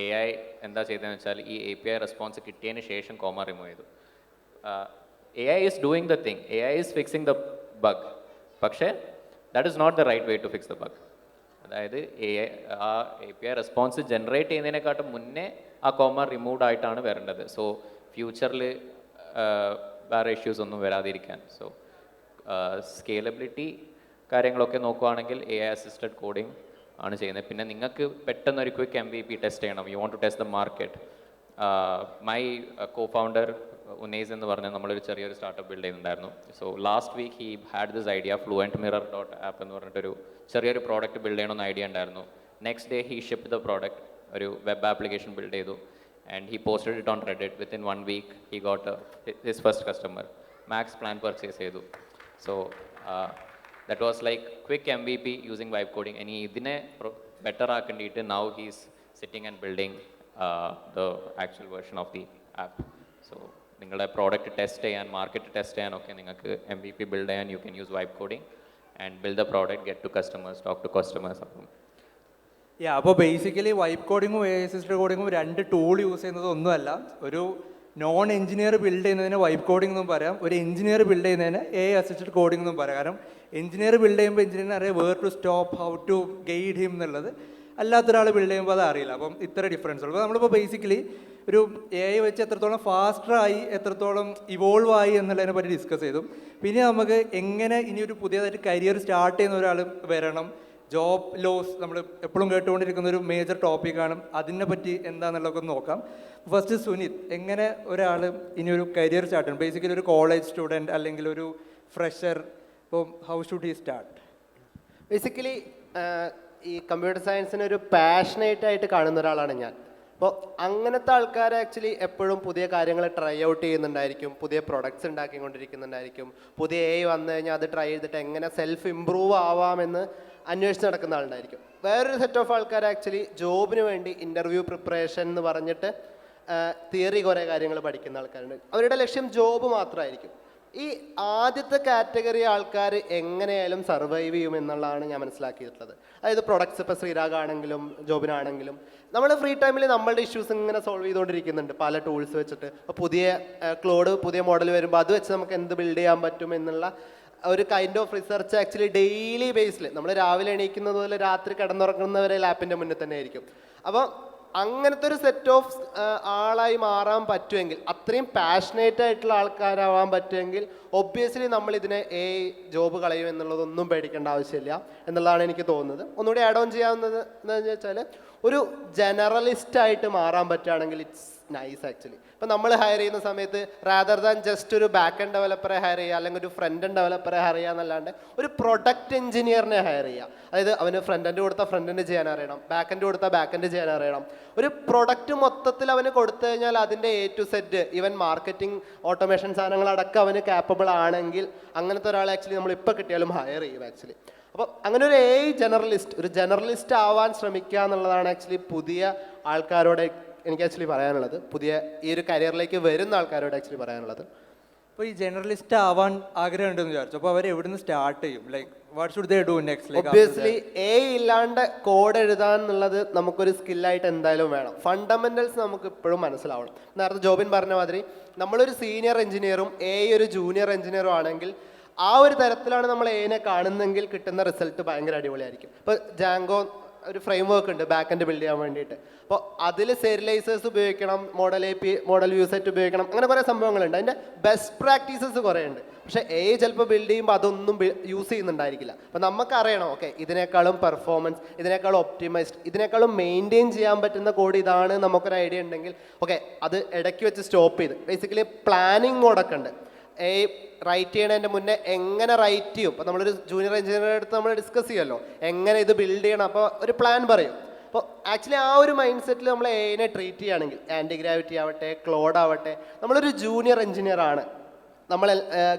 Speaker 4: AI എന്താ ചെയ്തതെന്ന് വെച്ചാൽ ഈ API റെസ്പോൺസ് കിട്ടിയതിന് ശേഷം കോമ റിമൂവ് ചെയ്തു. AI is doing the thing, AI is fixing the bug, പക്ഷേ that is not the right way to fix the bug. അതായത് ആ API റെസ്പോൺസ് ജനറേറ്റ് ചെയ്യുന്നതിനെക്കാട്ടും മുന്നേ ആ കോമ റിമൂവ്ഡ് ആയിട്ടാണ് വരേണ്ടത്. സോ ഫ്യൂച്ചറിൽ വേറെ ഇഷ്യൂസ് ഒന്നും വരാതിരിക്കാൻ. സോ സ്കേലബിലിറ്റി കാര്യങ്ങളൊക്കെ നോക്കുകയാണെങ്കിൽ AI അസിസ്റ്റഡ് കോഡിംഗ് ആണ് ചെയ്യുന്നത്. പിന്നെ നിങ്ങൾക്ക് പെട്ടെന്ന് ഒരു ക്വിക്ക് MVP ടെസ്റ്റ് ചെയ്യണം, you want to test the market. My co-founder Unais എന്ന് പറഞ്ഞാൽ നമ്മളൊരു ചെറിയൊരു സ്റ്റാർട്ടപ്പ് ബിൽഡ് ചെയ്യുന്നുണ്ടായിരുന്നു. So last week he had this idea, fluentmirror.app എന്ന് പറഞ്ഞിട്ടൊരു ചെറിയൊരു പ്രോഡക്റ്റ് ബിൽഡ് ചെയ്യണമെന്ന് ഐഡിയ ഉണ്ടായിരുന്നു. Next day he shipped the product, ഒരു വെബ് ആപ്ലിക്കേഷൻ ബിൽഡ് ചെയ്തു and he posted it on Reddit. Within 1 week he got his first customer, max plan purchase ചെയ്തു. So that was like quick MVP using vibe coding. And idine better aakandite now he's sitting and building the actual version of the app. So ningalde product test cheyan, market test cheyan okay ningalku MVP build cheyan, you can use vibe coding and build the product, get to customers, talk to customers.
Speaker 1: അപ്പോൾ basically vibe കോഡിങ്ങും AI assisted കോഡിങ്ങും രണ്ട് tool use ചെയ്യുന്നത് ഒന്നുമല്ല. ഒരു non engineer build ചെയ്യുന്നതിന് vibe coding എന്നും പറയാം, ഒരു എഞ്ചിനീയർ ബിൽഡ് ചെയ്യുന്നതിന് AI അസിസ്റ്റഡ് കോഡിംഗ് എന്നും പറയാം. കാരണം എഞ്ചിനീയർ ബിൽഡ് ചെയ്യുമ്പോൾ എഞ്ചിനീയറിന് അറിയാം where to stop, how to guide him എന്നുള്ളത്. അല്ലാത്തൊരാൾ ബിൽഡ് ചെയ്യുമ്പോൾ അത് അറിയില്ല. അപ്പം ഇത്ര ഡിഫറൻസ് ഉള്ളൂ. അപ്പോൾ നമ്മളിപ്പോൾ ബേസിക്കലി ഒരു AI വെച്ച് എത്രത്തോളം ഫാസ്റ്ററായി എത്രത്തോളം ഇവോൾവ് ആയി എന്നുള്ളതിനെ പറ്റി ഡിസ്കസ് ചെയ്തു. പിന്നെ നമുക്ക് എങ്ങനെ ഇനി ഒരു പുതിയതായിട്ട് കരിയർ സ്റ്റാർട്ട് ചെയ്യുന്ന ഒരാൾ വരണം, ജോബ് ലോസ് നമ്മൾ എപ്പോഴും കേട്ടുകൊണ്ടിരിക്കുന്ന ഒരു മേജർ ടോപ്പിക്കാണ്, അതിനെ പറ്റി എന്താണെന്നുള്ളതൊക്കെ ഒന്ന് നോക്കാം. ഫസ്റ്റ് സുനിത്, എങ്ങനെ ഒരാൾ ഇനി ഒരു കരിയർ സ്റ്റാർട്ട് ചെയ്യണം? ബേസിക്കലി ഒരു കോളേജ് സ്റ്റുഡൻറ്റ് അല്ലെങ്കിൽ ഒരു ഫ്രഷർ, ഇപ്പം how should he start?
Speaker 2: Basically ഈ കമ്പ്യൂട്ടർ സയൻസിനെ ഒരു പാഷനേറ്റ് ആയിട്ട് കാണുന്ന ഒരാളാണ് ഞാൻ. അപ്പോൾ അങ്ങനത്തെ ആൾക്കാർ ആക്ച്വലി എപ്പോഴും പുതിയ കാര്യങ്ങൾ ട്രൈ ഔട്ട് ചെയ്യുന്നുണ്ടായിരിക്കും, പുതിയ പ്രൊഡക്ട്സ് ഉണ്ടാക്കിക്കൊണ്ടിരിക്കുന്നുണ്ടായിരിക്കും, പുതിയ AI വന്നു കഴിഞ്ഞാൽ അത് ട്രൈ ചെയ്തിട്ട് എങ്ങനെ സെൽഫ് ഇമ്പ്രൂവ് ആവാമെന്ന് അന്വേഷിച്ച് നടക്കുന്ന ആളുണ്ടായിരിക്കും. വേറൊരു സെറ്റ് ഓഫ് ആൾക്കാർ ആക്ച്വലി ജോബിന് വേണ്ടി ഇൻ്റർവ്യൂ പ്രിപ്പറേഷൻ എന്ന് പറഞ്ഞിട്ട് തിയറി കുറേ കാര്യങ്ങൾ പഠിക്കുന്ന ആൾക്കാരുണ്ട്. അവരുടെ ലക്ഷ്യം ജോബ് മാത്രമായിരിക്കും. ഈ ആദ്യത്തെ കാറ്റഗറി ആൾക്കാർ എങ്ങനെയായാലും സർവൈവ് ചെയ്യും എന്നുള്ളതാണ് ഞാൻ മനസ്സിലാക്കിയിട്ടുള്ളത്. അതായത് പ്രൊഡക്ട്സ് ഇപ്പോൾ ശ്രീരാഗ് ആണെങ്കിലും ജോബിനാണെങ്കിലും നമ്മൾ ഫ്രീ ടൈമിൽ നമ്മളുടെ ഇഷ്യൂസ് ഇങ്ങനെ സോൾവ് ചെയ്തുകൊണ്ടിരിക്കുന്നുണ്ട് പല ടൂൾസ് വെച്ചിട്ട്. ഇപ്പോൾ പുതിയ ക്ലോഡ് പുതിയ മോഡൽ വരുമ്പോൾ അത് വെച്ച് നമുക്ക് എന്ത് ബിൽഡ് ചെയ്യാൻ പറ്റും എന്നുള്ള ഒരു kind of research actually daily ബേസിൽ നമ്മൾ രാവിലെ എണീക്കുന്നത് പോലെ രാത്രി കിടന്നുറങ്ങുന്നവരെ ലാപ്പിൻ്റെ മുന്നിൽ തന്നെ ആയിരിക്കും. അപ്പോൾ അങ്ങനത്തെ ഒരു സെറ്റ് ഓഫ് ആളായി മാറാൻ പറ്റുമെങ്കിൽ, അത്രയും പാഷനേറ്റ് ആയിട്ടുള്ള ആൾക്കാരാവാൻ പറ്റുമെങ്കിൽ ഒബ്വിയസ്ലി നമ്മൾ ഇതിനെ ജോബ് കളയും എന്നുള്ളതൊന്നും പേടിക്കേണ്ട ആവശ്യമില്ല എന്നുള്ളതാണ് എനിക്ക് തോന്നുന്നത്. ഒന്നുകൂടി ആഡ് ഓൺ ചെയ്യാവുന്നത് എന്താണെന്ന് വെച്ചാൽ ഒരു ജനറലിസ്റ്റ് ആയിട്ട് മാറാൻ പറ്റുകയാണെങ്കിൽ ഇറ്റ്സ് നൈസ് ആക്ച്വലി. ഇപ്പം നമ്മൾ ഹയർ ചെയ്യുന്ന സമയത്ത് റാദർ ദാൻ ജസ്റ്റ് ഒരു ബാക്ക് എൻഡ് ഡെവലപ്പറെ ഹയർ ചെയ്യുക അല്ലെങ്കിൽ ഒരു ഫ്രണ്ട് എൻഡ് ഡെവലപ്പറെ ഹയർ ചെയ്യുക എന്നല്ലാണ്ട് ഒരു പ്രൊഡക്റ്റ് എഞ്ചിനീയറിനെ ഹയർ ചെയ്യുക. അതായത് അവന് ഫ്രണ്ട് എൻഡ് കൊടുത്താൽ ഫ്രണ്ട് എൻഡ് ചെയ്യാൻ അറിയണം, ബാക്ക് എൻഡ് കൊടുത്താൽ ബാക്ക് എൻഡ് ചെയ്യാൻ അറിയണം. ഒരു പ്രൊഡക്റ്റ് മൊത്തത്തിൽ അവന് കൊടുത്തു കഴിഞ്ഞാൽ അതിൻ്റെ A to Z even marketing automation സാധനങ്ങളടക്കം അവന് കാപ്പബിൾ ആണെങ്കിൽ അങ്ങനത്തെ ഒരാളെ ആക്ച്വലി നമ്മൾ ഇപ്പോൾ കിട്ടിയാലും ഹയർ ചെയ്യും ആക്ച്വലി. അപ്പോൾ അങ്ങനെ ഒരു ജനറലിസ്റ്റ് ആവാൻ ശ്രമിക്കുക എന്നുള്ളതാണ് ആക്ച്വലി പുതിയ ആൾക്കാരോട് എനിക്ക് ആക്ച്വലി പറയാനുള്ളത്, പുതിയ ഈ ഒരു കരിയറിലേക്ക് വരുന്ന ആൾക്കാരോട് ആക്ച്വലി പറയാനുള്ളത്.
Speaker 1: ഇപ്പോൾ ഈ ജേർണലിസ്റ്റ് ആവാൻ ആഗ്രഹം ഉണ്ടെന്ന് വിചാരിച്ചു, അപ്പോൾ അവർ എവിടുന്ന് സ്റ്റാർട്ട് ചെയ്യും? Like what should they do next?
Speaker 2: Obviously ഇല്ലാണ്ട് കോഡ് എഴുതാൻ എന്നുള്ളത് നമുക്കൊരു സ്കില്ലായിട്ട് എന്തായാലും വേണം. ഫണ്ടമെന്റൽസ് നമുക്ക് ഇപ്പോഴും മനസ്സിലാവണം. നേരത്തെ ജോബിൻ പറഞ്ഞ മാതിരി നമ്മളൊരു സീനിയർ എഞ്ചിനീയറും ഒരു ജൂനിയർ എഞ്ചിനീയറും ആണെങ്കിൽ ആ ഒരു തരത്തിലാണ് നമ്മൾ എനെ കാണുന്നെങ്കിൽ കിട്ടുന്ന റിസൾട്ട് ഭയങ്കര അടിപൊളിയായിരിക്കും. ഇപ്പോൾ ജാങ്കോ ഒരു ഫ്രെയിം വർക്ക് ഉണ്ട് ബാക്ക് എൻഡ് ബിൽഡ് ചെയ്യാൻ വേണ്ടിയിട്ട്. അപ്പോൾ അതിൽ സെരിലൈസേഴ്സ് ഉപയോഗിക്കണം, മോഡൽ വ്യൂ സെറ്റ് ഉപയോഗിക്കണം, അങ്ങനെ കുറേ സംഭവങ്ങളുണ്ട്. അതിൻ്റെ ബെസ്റ്റ് പ്രാക്ടീസസ് കുറേ ഉണ്ട്. പക്ഷേ ചിലപ്പോൾ ബിൽഡ് ചെയ്യുമ്പോൾ അതൊന്നും യൂസ് ചെയ്യുന്നുണ്ടായിരിക്കില്ല. അപ്പോൾ നമുക്കറിയണം ഓക്കെ ഇതിനേക്കാളും പെർഫോമൻസ്, ഇതിനേക്കാളും ഒപ്റ്റിമൈസ്ഡ്, ഇതിനേക്കാളും മെയിൻറ്റെയിൻ ചെയ്യാൻ പറ്റുന്ന കോഡ് ഇതാണ് നമുക്കൊരു ഐഡിയ ഉണ്ടെങ്കിൽ ഓക്കെ അത് ഇടയ്ക്ക് വെച്ച് സ്റ്റോപ്പ് ചെയ്ത് ബേസിക്കലി പ്ലാനിങ് മോഡൊക്കെ ഉണ്ട്. റൈറ്റ് ചെയ്യണതിൻ്റെ മുന്നേ എങ്ങനെ റൈറ്റ് ചെയ്യും. അപ്പോൾ നമ്മളൊരു ജൂനിയർ എഞ്ചിനീയറുടെ അടുത്ത് നമ്മൾ ഡിസ്കസ് ചെയ്യുമല്ലോ എങ്ങനെ ഇത് ബിൽഡ് ചെയ്യണം, അപ്പോൾ ഒരു പ്ലാൻ പറയും. അപ്പോൾ ആക്ച്വലി ആ ഒരു മൈൻഡ് സെറ്റിൽ നമ്മൾ എനെ ട്രീറ്റ് ചെയ്യുകയാണെങ്കിൽ ആൻറ്റിഗ്രാവിറ്റി ആവട്ടെ ക്ലോഡ് ആവട്ടെ നമ്മളൊരു ജൂനിയർ എഞ്ചിനീയർ ആണ്, നമ്മൾ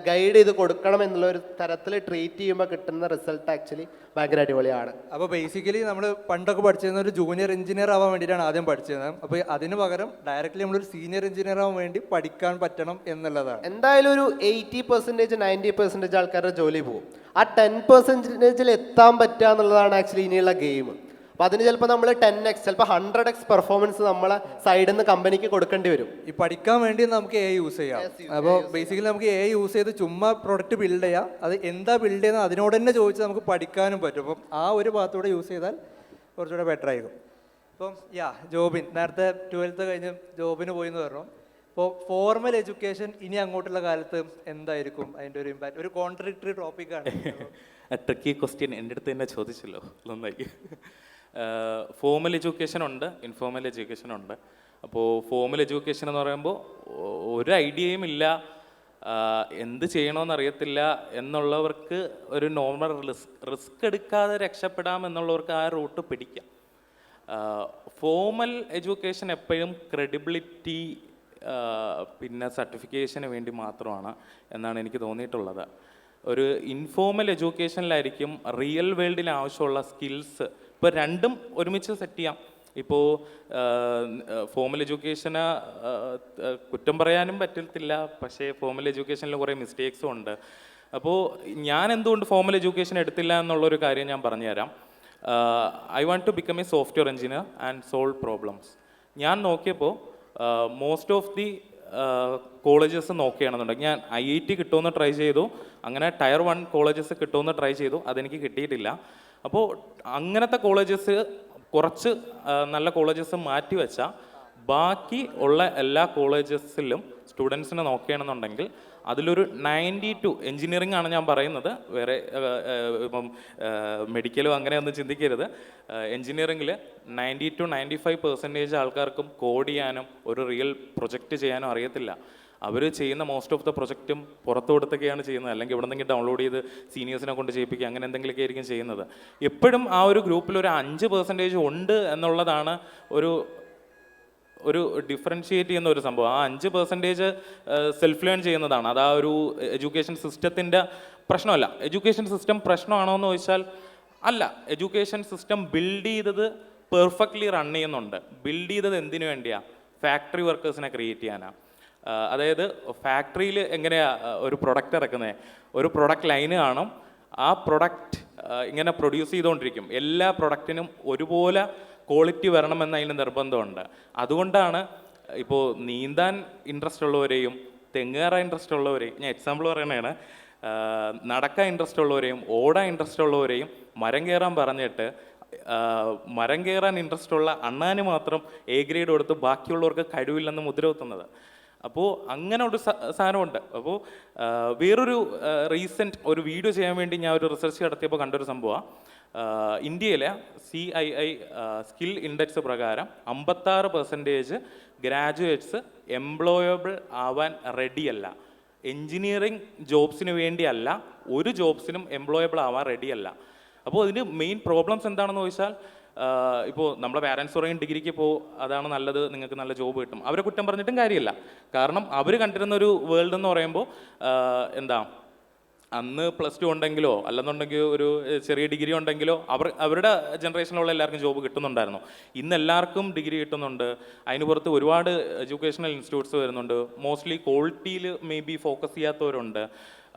Speaker 2: ഗൈഡ് ചെയ്ത് കൊടുക്കണം എന്നുള്ള ഒരു തരത്തിൽ ട്രീറ്റ് ചെയ്യുമ്പോൾ കിട്ടുന്ന റിസൾട്ട് ആക്ച്വലി ഭയങ്കര അടിപൊളിയാണ്.
Speaker 1: അപ്പോൾ ബേസിക്കലി നമ്മൾ പണ്ടൊക്കെ പഠിച്ചിരുന്ന ഒരു ജൂനിയർ എഞ്ചിനീയർ ആവാൻ വേണ്ടിയിട്ടാണ് ആദ്യം പഠിച്ചിരുന്നത്. അപ്പോൾ അതിന് പകരം ഡയറക്റ്റ്ലി നമ്മളൊരു സീനിയർ എഞ്ചിനീയർ ആവാൻ വേണ്ടി പഠിക്കാൻ പറ്റണം എന്നുള്ളതാണ്.
Speaker 2: എന്തായാലും ഒരു 80% 90% ആൾക്കാരുടെ ജോലി പോകും. ആ 10% എത്താൻ പറ്റുക എന്നുള്ളതാണ് ആക്ച്വലി ഇനിയുള്ള ഗെയിം. അപ്പോൾ അതിന് ചിലപ്പോൾ നമ്മൾ 10x ചിലപ്പോൾ 100x പെർഫോമൻസ് നമ്മളെ സൈഡിൽ നിന്ന് കമ്പനിക്ക് കൊടുക്കേണ്ടി വരും.
Speaker 1: ഈ പഠിക്കാൻ വേണ്ടി നമുക്ക് AI യൂസ് ചെയ്യാം. അപ്പോൾ ബേസിക്കലി നമുക്ക് AI യൂസ് ചെയ്ത് ചുമ്മാ പ്രൊഡക്റ്റ് ബിൽഡ് ചെയ്യാം. അത് എന്താ ബിൽഡ് ചെയ്യുന്നത് അതിനോട് തന്നെ ചോദിച്ച് നമുക്ക് പഠിക്കാനും പറ്റും. അപ്പം ആ ഒരു ഭാഗത്തൂടെ യൂസ് ചെയ്താൽ കുറച്ചുകൂടെ ബെറ്റർ ആയിരിക്കും. ഇപ്പം ജോബിൻ നേരത്തെ 12th കഴിഞ്ഞ് ജോബിന് പോയി എന്ന് പറഞ്ഞു. അപ്പോൾ ഫോർമൽ എഡ്യൂക്കേഷൻ ഇനി അങ്ങോട്ടുള്ള കാലത്ത് എന്തായിരിക്കും അതിൻ്റെ ഒരു ഇമ്പാക്ട്? ഒരു കോൺട്രഡിക്ടറി ടോപ്പിക്കാണ്.
Speaker 3: ട്രിക്കി ക്വസ്റ്റ്യൻ എൻ്റെ അടുത്ത് തന്നെ ചോദിച്ചല്ലോ, നന്നായി. ഫോർമൽ എഡ്യൂക്കേഷൻ ഉണ്ട്, ഇൻഫോർമൽ എഡ്യൂക്കേഷൻ ഉണ്ട്. അപ്പോൾ ഫോർമൽ എഡ്യൂക്കേഷൻ എന്ന് പറയുമ്പോൾ ഒരു ഐഡിയയും ഇല്ല, എന്ത് ചെയ്യണമെന്ന് അറിയത്തില്ല എന്നുള്ളവർക്ക് ഒരു നോർമൽ റിസ്ക് എടുക്കാതെ രക്ഷപ്പെടാം എന്നുള്ളവർക്ക് ആ റൂട്ട് പിടിക്കാം. ഫോർമൽ എഡ്യൂക്കേഷൻ എപ്പോഴും ക്രെഡിബിലിറ്റി പിന്നെ സർട്ടിഫിക്കേഷന് വേണ്ടി മാത്രമാണ് എന്നാണ് എനിക്ക് തോന്നിയിട്ടുള്ളത്. ഒരു ഇൻഫോർമൽ എഡ്യൂക്കേഷനിലായിരിക്കും റിയൽ വേൾഡിന് ആവശ്യമുള്ള സ്കിൽസ്. ഇപ്പോൾ രണ്ടും ഒരുമിച്ച് സെറ്റ് ചെയ്യാം. ഇപ്പോൾ ഫോർമൽ എഡ്യൂക്കേഷന് കുറ്റം പറയാനും പറ്റത്തില്ല, പക്ഷേ ഫോർമൽ എഡ്യൂക്കേഷനിൽ കുറേ മിസ്റ്റേക്സും ഉണ്ട്. അപ്പോൾ ഞാൻ എന്തുകൊണ്ട് ഫോർമൽ എഡ്യൂക്കേഷൻ എടുത്തില്ല എന്നുള്ളൊരു കാര്യം ഞാൻ പറഞ്ഞുതരാം. I want to become a software engineer and solve problems. ഞാൻ നോക്കിയപ്പോൾ മോസ്റ്റ് ഓഫ് ദി കോളേജസ് നോക്കുകയാണെന്നുണ്ടെങ്കിൽ ഞാൻ IIT കിട്ടുമെന്ന് ട്രൈ ചെയ്തു, അങ്ങനെ Tier 1 കോളേജസ് കിട്ടുമെന്ന് ട്രൈ ചെയ്തു, അതെനിക്ക് കിട്ടിയിട്ടില്ല. അപ്പോൾ അങ്ങനത്തെ കോളേജസ് കുറച്ച് നല്ല കോളേജസ് മാറ്റി വെച്ചാൽ ബാക്കി ഉള്ള എല്ലാ കോളേജസിലും സ്റ്റുഡൻസിനെ നോക്കുകയാണെന്നുണ്ടെങ്കിൽ അതിലൊരു 92 എൻജിനീയറിംഗ് ആണ് ഞാൻ പറയുന്നത്, വേറെ ഇപ്പം മെഡിക്കലും അങ്ങനെയൊന്നും ചിന്തിക്കരുത്. എൻജിനീയറിംഗിൽ 90-95% ആൾക്കാർക്കും കോഡ് ചെയ്യാനും ഒരു റിയൽ പ്രൊജക്റ്റ് ചെയ്യാനും അറിയത്തില്ല. അവർ ചെയ്യുന്ന മോസ്റ്റ് ഓഫ് ദ പ്രൊജക്റ്റും പുറത്തു കൊടുത്തൊക്കെയാണ് ചെയ്യുന്നത്, അല്ലെങ്കിൽ ഇവിടെ നിന്നെങ്കിലും ഡൗൺലോഡ് ചെയ്ത് സീനിയേഴ്സിനെ കൊണ്ട് ചെയ്യിപ്പിക്കുക, അങ്ങനെ എന്തെങ്കിലുമൊക്കെ ആയിരിക്കും ചെയ്യുന്നത്. എപ്പോഴും ആ ഒരു ഗ്രൂപ്പിൽ ഒരു 5% ഉണ്ട് എന്നുള്ളതാണ് ഒരു ഡിഫറൻഷിയേറ്റ് ചെയ്യുന്ന ഒരു സംഭവം. ആ 5% സെൽഫ് ലേൺ ചെയ്യുന്നതാണ്. അത് ആ ഒരു എഡ്യൂക്കേഷൻ സിസ്റ്റത്തിൻ്റെ പ്രശ്നമല്ല. എഡ്യൂക്കേഷൻ സിസ്റ്റം പ്രശ്നമാണോ എന്ന് ചോദിച്ചാൽ അല്ല. എഡ്യൂക്കേഷൻ സിസ്റ്റം ബിൽഡ് ചെയ്തത് പെർഫെക്റ്റ്ലി റൺ ചെയ്യുന്നുണ്ട്. ബിൽഡ് ചെയ്തത് എന്തിനു വേണ്ടിയാണ്? ഫാക്ടറി വർക്കേഴ്സിനെ ക്രിയേറ്റ് ചെയ്യാനാണ്. അതായത് ഫാക്ടറിയിൽ എങ്ങനെയാണ് ഒരു പ്രൊഡക്റ്റ് ഇറക്കുന്നത്? ഒരു പ്രൊഡക്റ്റ് ലൈന് കാണും, ആ പ്രൊഡക്റ്റ് ഇങ്ങനെ പ്രൊഡ്യൂസ് ചെയ്തുകൊണ്ടിരിക്കും. എല്ലാ പ്രൊഡക്റ്റിനും ഒരുപോലെ ക്വാളിറ്റി വരണമെന്ന് അതിന് നിർബന്ധമുണ്ട്. അതുകൊണ്ടാണ് ഇപ്പോൾ നീന്താൻ ഇൻട്രസ്റ്റ് ഉള്ളവരെയും തെങ്ങേറാൻ ഇൻട്രസ്റ്റ് ഉള്ളവരെയും, ഞാൻ എക്സാമ്പിൾ പറയണതാണ്, നടക്കാൻ ഇൻട്രസ്റ്റ് ഉള്ളവരെയും ഓടാൻ ഇൻട്രസ്റ്റ് ഉള്ളവരെയും മരം കയറാൻ പറഞ്ഞിട്ട് മരം കയറാൻ ഇൻട്രസ്റ്റ് ഉള്ള അണ്ണാന് മാത്രം എ ഗ്രേഡ് കൊടുത്ത് ബാക്കിയുള്ളവർക്ക് കഴിവില്ലെന്ന് മുദ്രകുത്തുന്നത്. അപ്പോൾ അങ്ങനെ ഒരു സാധനമുണ്ട്. അപ്പോൾ വേറൊരു റീസെൻറ്റ് ഒരു വീഡിയോ ചെയ്യാൻ വേണ്ടി ഞാൻ ഒരു റിസർച്ച് നടത്തിയപ്പോൾ കണ്ടൊരു സംഭവമാണ്. ഇന്ത്യയിലെ CII സ്കിൽ ഇൻഡെക്സ് പ്രകാരം 56% ഗ്രാജുവേറ്റ്സ് എംപ്ലോയബിൾ ആവാൻ റെഡിയല്ല. എൻജിനീയറിംഗ് ജോബ്സിന് വേണ്ടിയല്ല, ഒരു ജോബ്സിനും എംപ്ലോയബിൾ ആവാൻ റെഡിയല്ല. അപ്പോൾ ഇതിന് മെയിൻ പ്രോബ്ലംസ് എന്താണെന്ന് ചോദിച്ചാൽ, ഇപ്പോൾ നമ്മളെ പാരൻസ് പറയും ഡിഗ്രിക്ക് അതാണ് നല്ലത്, നിങ്ങൾക്ക് നല്ല ജോബ് കിട്ടും. അവരെ കുറ്റം പറഞ്ഞിട്ടും കാര്യമില്ല. കാരണം അവർ കണ്ടിരുന്ന ഒരു വേൾഡ് എന്ന് പറയുമ്പോൾ എന്താ, അന്ന് +2 ഉണ്ടെങ്കിലോ അല്ലെന്നുണ്ടെങ്കിൽ ഒരു ചെറിയ ഡിഗ്രി ഉണ്ടെങ്കിലോ അവരുടെ ജനറേഷനിലുള്ള എല്ലാവർക്കും ജോബ് കിട്ടുന്നുണ്ടായിരുന്നു. ഇന്ന് എല്ലാവർക്കും ഡിഗ്രി കിട്ടുന്നുണ്ട്. അതിന് പുറത്ത് ഒരുപാട് എഡ്യൂക്കേഷണൽ ഇൻസ്റ്റിറ്റ്യൂട്ട്സ് വരുന്നുണ്ട്. മോസ്റ്റ്ലി ക്വാളിറ്റിയിൽ മേ ബി ഫോക്കസ് ചെയ്യാത്തവരുണ്ട്.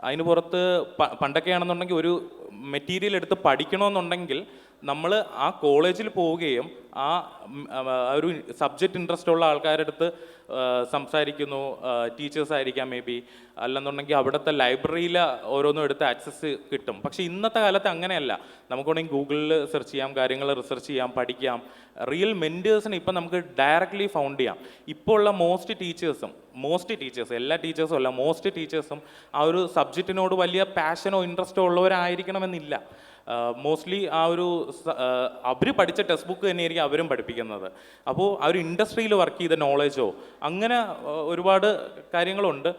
Speaker 3: അതിന് പുറത്ത് പണ്ടൊക്കെയാണെന്നുണ്ടെങ്കിൽ ഒരു മെറ്റീരിയൽ എടുത്ത് പഠിക്കണമെന്നുണ്ടെങ്കിൽ നമ്മൾ ആ കോളേജിൽ പോവുകയും ആ ഒരു സബ്ജക്റ്റ് ഇൻട്രസ്റ്റ് ഉള്ള ആൾക്കാരുടെ അടുത്ത് സംസാരിക്കുന്നു, ടീച്ചേഴ്സ് ആയിരിക്കാം മേ ബി, അല്ലെന്നുണ്ടെങ്കിൽ അവിടുത്തെ ലൈബ്രറിയിൽ ഓരോന്നും എടുത്ത് ആക്സസ് കിട്ടും. പക്ഷേ ഇന്നത്തെ കാലത്ത് അങ്ങനെയല്ല. നമുക്കുണ്ടെങ്കിൽ ഗൂഗിളിൽ സെർച്ച് ചെയ്യാം, കാര്യങ്ങൾ റിസർച്ച് ചെയ്യാം, പഠിക്കാം. റിയൽ മെൻറ്റേഴ്സിനെ ഇപ്പം നമുക്ക് ഡയറക്റ്റ്ലി ഫൗണ്ട് ചെയ്യാം. ഇപ്പോൾ ഉള്ള മോസ്റ്റ് ടീച്ചേഴ്സും എല്ലാ ടീച്ചേഴ്സും അല്ല, മോസ്റ്റ് ടീച്ചേഴ്സും ആ ഒരു സബ്ജക്റ്റിനോട് വലിയ പാഷനോ ഇൻട്രസ്റ്റോ ഉള്ളവരായിരിക്കണമെന്നില്ല. മോസ്റ്റ്ലി ആ ഒരു അവർ പഠിച്ച ടെക്സ്റ്റ് ബുക്ക് തന്നെയായിരിക്കും അവരും പഠിപ്പിക്കുന്നത്. അപ്പോൾ ആ ഒരു ഇൻഡസ്ട്രിയിൽ വർക്ക് ചെയ്ത നോളേജോ അങ്ങനെ ഒരുപാട് കാര്യങ്ങളുണ്ട്.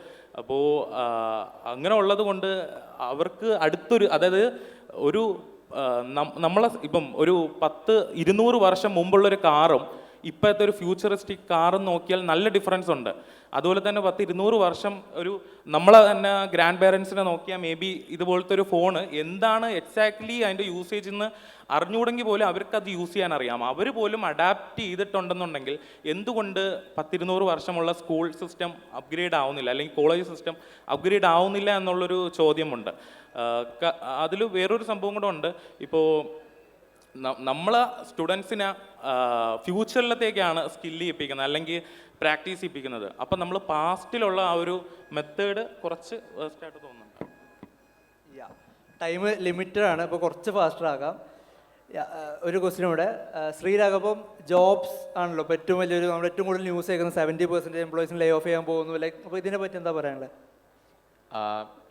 Speaker 3: അപ്പോൾ അങ്ങനെ ഉള്ളത് കൊണ്ട് അവർക്ക് അടുത്തൊരു, അതായത് ഒരു നമ്മളെ ഇപ്പം ഒരു 100-200 വർഷം മുമ്പുള്ളൊരു കാറും ഇപ്പോഴത്തെ ഒരു ഫ്യൂച്ചറിസ്റ്റിക് കാറും നോക്കിയാൽ നല്ല ഡിഫറൻസ് ഉണ്ട്. അതുപോലെ തന്നെ 100-200 വർഷം ഒരു നമ്മളെ തന്നെ ഗ്രാൻഡ് പേരൻസിനെ നോക്കിയാൽ മേ ബി ഇതുപോലത്തെ ഒരു ഫോണ് എന്താണ് എക്സാക്ട്ലി അതിൻ്റെ യൂസേജ് എന്ന് അറിഞ്ഞുകൂടെങ്കിൽ പോലും അവർക്ക് അത് യൂസ് ചെയ്യാൻ അറിയാം. അവർ പോലും അഡാപ്റ്റ് ചെയ്തിട്ടുണ്ടെന്നുണ്ടെങ്കിൽ എന്തുകൊണ്ട് 100-200 വർഷമുള്ള സ്കൂൾ സിസ്റ്റം അപ്ഗ്രേഡ് ആവുന്നില്ല, അല്ലെങ്കിൽ കോളേജ് സിസ്റ്റം അപ്ഗ്രേഡ് ആവുന്നില്ല എന്നുള്ളൊരു ചോദ്യമുണ്ട്. അതിൽ വേറൊരു സംഭവം കൂടെ ഉണ്ട്. ഇപ്പോൾ നമ്മളെ സ്റ്റുഡൻസിനെ ഫ്യൂച്ചറിലത്തേക്കാണ് സ്കില്ല് ചെയ്യിപ്പിക്കുന്നത് അല്ലെങ്കിൽ പ്രാക്ടീസ് ചെയ്യിപ്പിക്കുന്നത്. അപ്പം നമ്മൾ പാസ്റ്റിലുള്ള ആ ഒരു മെത്തേഡ് കുറച്ച് വേസ്റ്റായിട്ട് തോന്നുന്നുണ്ട്.
Speaker 1: ടൈം ലിമിറ്റഡ് ആണ്, അപ്പോൾ കുറച്ച് ഫാസ്റ്റർ ആക്കാം. ഒരു ക്വസ്റ്റ്യൻ ഇവിടെ, ശ്രീരാഘവം ജോബ്സ് ആണല്ലോ ഇപ്പോൾ ഏറ്റവും വലിയൊരു, നമ്മൾ ഏറ്റവും കൂടുതൽ ന്യൂസ് കേൾക്കുന്നത് 70% എംപ്ലോയീസിന് ലേ ഓഫ് ചെയ്യാൻ പോകുന്നു. ലൈക്ക് അപ്പോൾ ഇതിനെ പറ്റി എന്താ പറയാനുള്ളത്?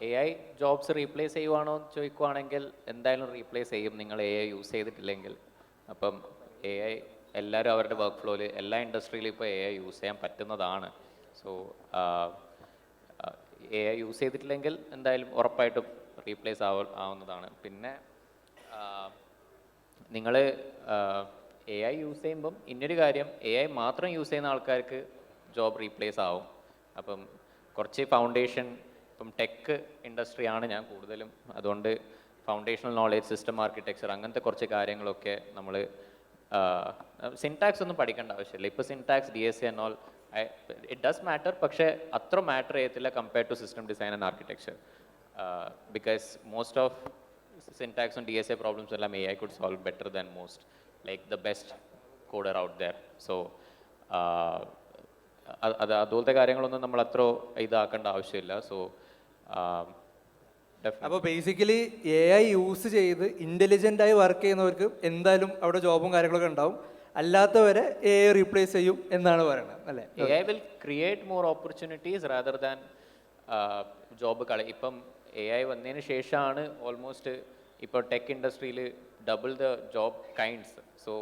Speaker 4: AI ജോബ്സ് റീപ്ലേസ് ചെയ്യുവാണോ എന്ന് ചോദിക്കുവാണെങ്കിൽ എന്തായാലും റീപ്ലേസ് ചെയ്യും, നിങ്ങൾ AI യൂസ് ചെയ്തിട്ടില്ലെങ്കിൽ. അപ്പം AI എല്ലാവരും അവരുടെ വർക്ക് ഫ്ലോയിൽ എല്ലാ ഇൻഡസ്ട്രിയിലും ഇപ്പോൾ AI യൂസ് ചെയ്യാൻ പറ്റുന്നതാണ്. സോ AI യൂസ് ചെയ്തിട്ടില്ലെങ്കിൽ എന്തായാലും ഉറപ്പായിട്ടും റീപ്ലേസ് ആവുന്നതാണ്. പിന്നെ നിങ്ങൾ AI യൂസ് ചെയ്യുമ്പം ഇന്നൊരു കാര്യം, AI മാത്രം യൂസ് ചെയ്യുന്ന ആൾക്കാർക്ക് ജോബ് റീപ്ലേസ് ആവും. അപ്പം കുറച്ച് ഫൗണ്ടേഷൻ, ഇപ്പം ടെക് ഇൻഡസ്ട്രിയാണ് ഞാൻ കൂടുതലും, അതുകൊണ്ട് ഫൗണ്ടേഷണൽ നോളേജ്, സിസ്റ്റം ആർക്കിടെക്ചർ, അങ്ങനത്തെ കുറച്ച് കാര്യങ്ങളൊക്കെ നമ്മൾ സിൻടാക്സ് ഒന്നും പഠിക്കേണ്ട ആവശ്യമില്ല. ഇപ്പോൾ syntax DSA and all it does matter, പക്ഷേ അത്ര മാറ്റർ ചെയ്യത്തില്ല compared to system design and architecture. Because most of സിൻടാക്സും DSA പ്രോബ്ലംസ് എല്ലാം AI could solve better than most, like the best coder out there. So അതുപോലത്തെ കാര്യങ്ങളൊന്നും നമ്മൾ അത്ര ഇതാക്കേണ്ട ആവശ്യമില്ല. സോ
Speaker 1: അപ്പോൾ ബേസിക്കലി AI യൂസ് ചെയ്ത് ഇൻ്റലിജൻ്റായി വർക്ക് ചെയ്യുന്നവർക്ക് എന്തായാലും അവിടെ ജോബും കാര്യങ്ങളൊക്കെ ഉണ്ടാവും. അല്ലാത്തവരെ AI റീപ്ലേസ് ചെയ്യും എന്നാണ് പറയുന്നത് അല്ലേ?
Speaker 4: AI will create more opportunities rather than job ഇപ്പം AI വന്നതിന് ശേഷമാണ് ഓൾമോസ്റ്റ് ഇപ്പോൾ ടെക് ഇൻഡസ്ട്രിയിൽ double the job kinds. So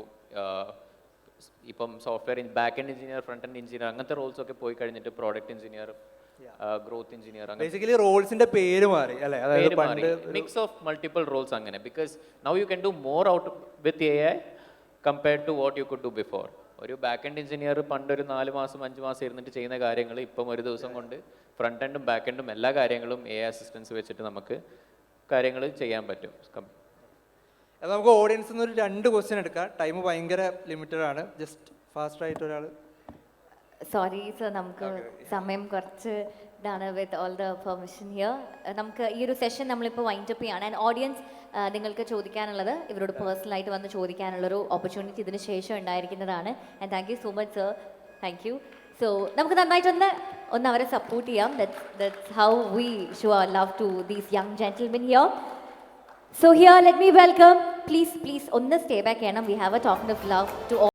Speaker 4: ഇപ്പം software back end engineer, front end engineer അങ്ങനത്തെ റോൾസ് ഒക്കെ പോയി കഴിഞ്ഞിട്ട് product engineer, growth engineer,
Speaker 1: basically റോൾസിന്റെ പേര് മാറി അല്ലേ? അതായത് പണ്ട്
Speaker 4: മിക്സ് ഓഫ് മൾട്ടിപ്പിൾ റോൾസ് അങ്ങനെ. Because now you can do more out with AI compared to what you could do before. ഒരു ബാക്ക് എൻഡ് എഞ്ചിനീയർ പണ്ടൊരു 4 മാസം 5 മാസം ഇരുന്നിട്ട് ചെയ്യുന്ന കാര്യങ്ങൾ ഇപ്പം ഒരു ദിവസം കൊണ്ട് ഫ്രണ്ട് എൻഡും ബാക്ക് എൻഡും എല്ലാ കാര്യങ്ങളും AI അസിസ്റ്റൻസ് വെച്ചിട്ട് നമുക്ക് കാര്യങ്ങൾ ചെയ്യാൻ പറ്റും.
Speaker 1: അത് നമുക്ക് ഓഡിയൻസിൽ നിന്ന് ഒരു 2 ക്വസ്റ്റ്യൻ എടുക്കാം. ടൈം ഭയങ്കര ലിമിറ്റഡ് ആണ്. ജസ്റ്റ് ഫാസ്റ്റ് ആയിട്ട് ഒരാൾ.
Speaker 5: സോറി സർ, നമുക്ക് സമയം കുറച്ച് ഇതാണ്. With all the permission here നമുക്ക് ഈ ഒരു സെഷൻ നമ്മളിപ്പോൾ വൈൻഡ് അപ്പ് ചെയ്യാണ്. ആൻഡ് ഓഡിയൻസ് നിങ്ങൾക്ക് ചോദിക്കാനുള്ളത് ഇവരോട് പേഴ്സണലായിട്ട് വന്ന് ചോദിക്കാനുള്ളൊരു ഓപ്പർച്യൂണിറ്റി ഇതിന് ശേഷം ഉണ്ടായിരിക്കുന്നതാണ്. And thank you so much sir, thank you. So നമുക്ക് നന്നായിട്ടൊന്ന് അവരെ സപ്പോർട്ട് ചെയ്യാം. That's how we show our love to these young gentlemen here. So here, let me welcome, please, on the stay back here, we have a talking of love to all.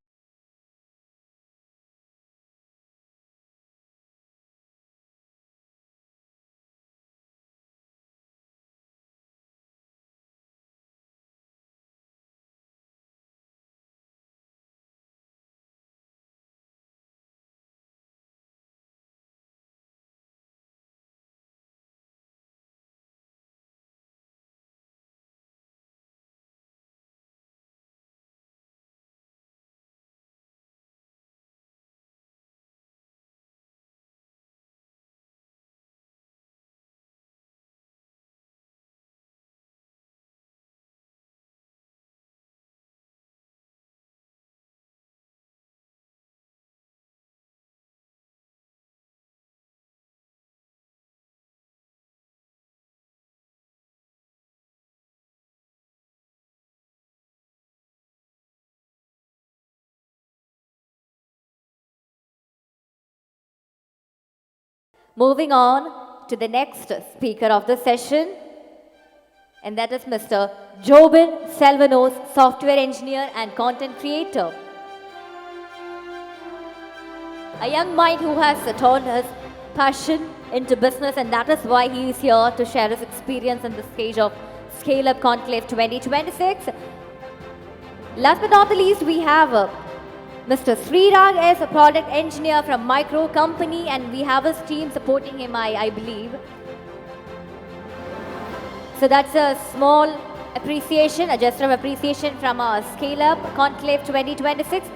Speaker 5: Moving on to the next speaker of the session, and that is Mr. Jobin Selvanos, software engineer and content creator. A young mind who has turned his passion into business, and that is why he is here to share his experience in the stage of Scale Up Conclave 2026. Last but not the least, we have Mr. Srirag is a product engineer from Micro Company, and we have his team supporting him, I believe. So that's a small appreciation, a gesture of appreciation from our Scale Up Conclave 2026.